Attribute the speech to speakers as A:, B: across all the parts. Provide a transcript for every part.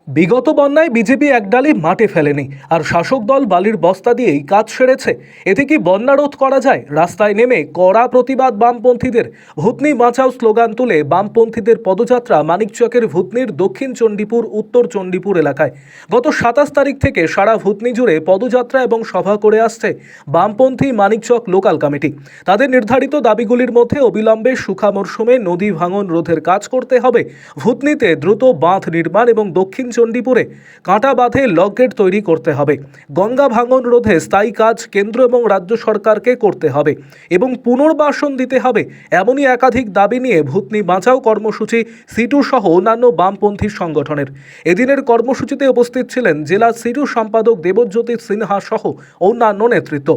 A: বিগত বন্যায় বিজেপি একডালি মাঠে ফেলেনি, আর শাসক দল বালির বস্তা দিয়েই কাজ সেরেছে। এতে কি বন্যা রোধ করা যায়? রাস্তায় নেমে কড়া প্রতিবাদ বামপন্থীদের। ভূতনি বাঁচাও স্লোগান তুলে বামপন্থীদের পদযাত্রা মানিকচকের ভূতনির দক্ষিণ চণ্ডীপুর উত্তর চণ্ডীপুর এলাকায়। গত 27 তারিখ থেকে সারা ভূতনি জুড়ে পদযাত্রা এবং সভা করে আসছে বামপন্থী মানিকচক লোকাল কমিটি। তাদের নির্ধারিত দাবিগুলির মধ্যে অবিলম্বে শুখা মরশুমে নদী ভাঙন রোধের কাজ করতে হবে, ভূতনিতে দ্রুত বাঁধ নির্মাণ এবং দক্ষিণ চণ্ডীপুরে কাঁটা বাঁধে লকগেট তৈরি করতে হবে, গঙ্গা ভাঙন রোধে স্থায়ী কাজ কেন্দ্র এবং রাজ্য সরকারকে করতে হবে এবং পুনর্বাসন দিতে হবে। এমনই একাধিক দাবি নিয়ে ভূতনি বাঁচাও কর্মসূচি সিটু সহ অন্যান্য বামপন্থী সংগঠনের। এদিনের কর্মসূচিতে উপস্থিত ছিলেন জেলা সিটু সম্পাদক দেবজ্যোতি সিনহা সহ অন্যান্য নেতৃত্ব।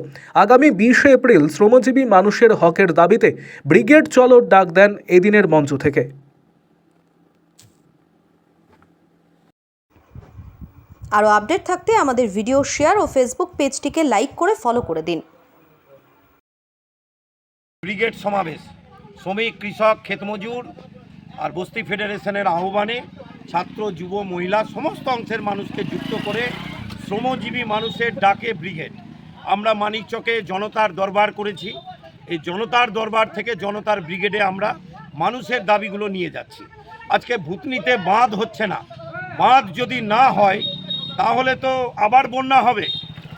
A: আগামী 20 এপ্রিল শ্রমজীবী মানুষের হকের দাবিতে ব্রিগেড চলোর ডাক দেন এদিনের মঞ্চ থেকে।
B: আরও আপডেট থাকতে আমাদের ভিডিও শেয়ার ও ফেসবুক পেজটিকে লাইক করে ফলো করে দিন।
C: ব্রিগেড সমাবেশ শ্রমিক, কৃষক, ক্ষেতমজুর আর বস্তি ফেডারেশনের আহ্বানে ছাত্র, যুব, মহিলা সমস্ত অংশের মানুষকে যুক্ত করে শ্রমজীবী মানুষের ডাকে ব্রিগেড। আমরা মানিকচকে জনতার দরবার করেছি। এই জনতার দরবার থেকে জনতার ব্রিগেডে আমরা মানুষের দাবিগুলো নিয়ে যাচ্ছি। আজকে ভূতনিতে বাঁধ হচ্ছে না। বাঁধ যদি না হয় তাহলে তো আবার বন্যা হবে।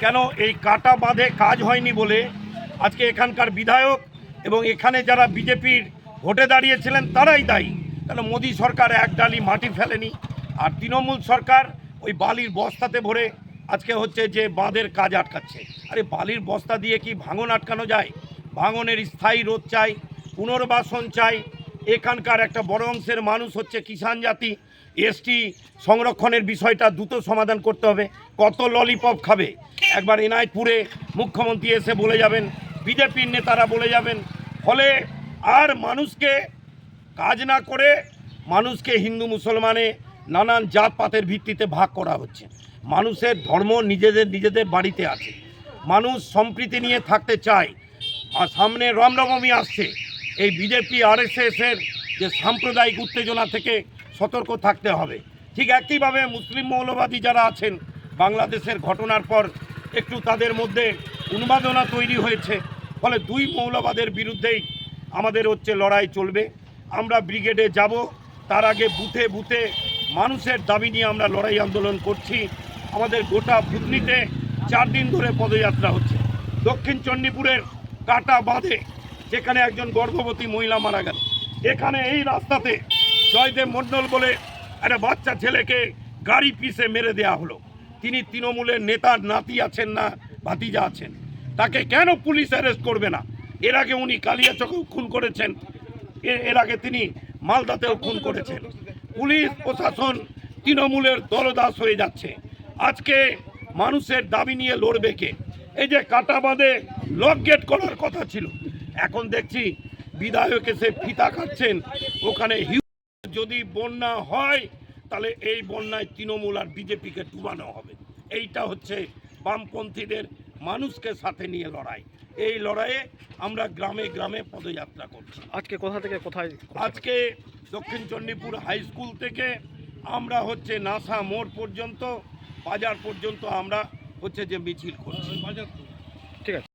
C: কেন? এই কাটা বাঁধে কাজ হয়নি বলে আজকে এখানকার বিধায়ক এবং এখানে যারা বিজেপির ভোটে দাঁড়িয়েছিলেন তারাই দায়ী। কেন? মোদী সরকার একডালি মাটি ফেলেনি, আর তৃণমূল সরকার ওই বালির বস্তাতে ভরে আজকে হচ্ছে যে বাঁধের কাজ আটকাচ্ছে। আরে বালির বস্তা দিয়ে কি ভাঙন আটকানো যায়? ভাঙনের স্থায়ী রোধ চাই, পুনর্বাসন চাই। এখানকার একটা বড় অংশের মানুষ হচ্ছে কিষাণ জাতি, এসটি সংরক্ষণের বিষয়টা দ্রুত সমাধান করতে হবে। কত ললিপপ খাবে? একবার এনায়তপুরে মুখ্যমন্ত্রী এসে বলে যাবেন, বিজেপির নেতারা বলে যাবেন, ফলে আর মানুষকে কাজ না করে মানুষকে হিন্দু মুসলমানে নানান জাতপাতের ভিত্তিতে ভাগ করা হচ্ছে। মানুষের ধর্ম নিজেদের বাড়িতে আছে, মানুষ সম্প্রীতি নিয়ে থাকতে চায়। আর সামনে রামনবমী আসছে, এই বিজেপি আরএসএসের যে সাম্প্রদায়িক উত্তেজনা থেকে সতর্ক থাকতে হবে। ঠিক একইভাবে মুসলিম মৌলবাদী যারা আছেন, বাংলাদেশের ঘটনার পর একটু তাদের মধ্যে উন্মাদনা তৈরি হয়েছে, ফলে দুই মৌলবাদের বিরুদ্ধেই আমাদের হচ্ছে লড়াই চলবে। আমরা ব্রিগেডে যাব, তার আগে বুথে বুথে মানুষের দাবি নিয়ে আমরা লড়াই আন্দোলন করছি। আমাদের গোটা ভূতনিতে 4 দিন ধরে পদযাত্রা হচ্ছে। দক্ষিণ চণ্ডীপুরের কাটা বাঁধে যেখানে একজন গর্ভবতী মহিলা মারা গেল, এখানে এই রাস্তাতে জয়দেব মণ্ডল বলে একটা বাচ্চা ছেলেকে গাড়ি পিষে মেরে দেয়া হলো। তিনি তৃণমূলের নেতার নাতি আছেন না ভাতিজা আছেন, তাকে কেন পুলিশ অ্যারেস্ট করবে না? এর আগে উনি কালিয়াচকেও খুন করেছেন, এর আগে তিনি মালদাতেও খুন করেছেন। পুলিশ প্রশাসন তৃণমূলের দলদাস হয়ে যাচ্ছে। আজকে মানুষের দাবি নিয়ে লড়বে কে? এই যে কাটা বাঁধে লক গেট করার কথা ছিল, এখন দেখছি বিধায়ক এসে ফিতা কাটছেন ওখানে। যদি বন্যা হয় তাহলে এই বন্যায় তৃণমূল আর বিজেপিকে ডুবানো হবে। এইটা হচ্ছে বামপন্থীদের মানুষকে সাথে নিয়ে লড়াই। এই লড়াইয়ে আমরা গ্রামে গ্রামে পদযাত্রা করছি।
A: আজকে কোথা থেকে কোথায়?
C: আজকে দক্ষিণ চণ্ডীপুর হাই স্কুল থেকে আমরা হচ্ছে নাসা মোড় পর্যন্ত, বাজার পর্যন্ত আমরা হচ্ছে যে মিছিল করছি।
A: ঠিক আছে।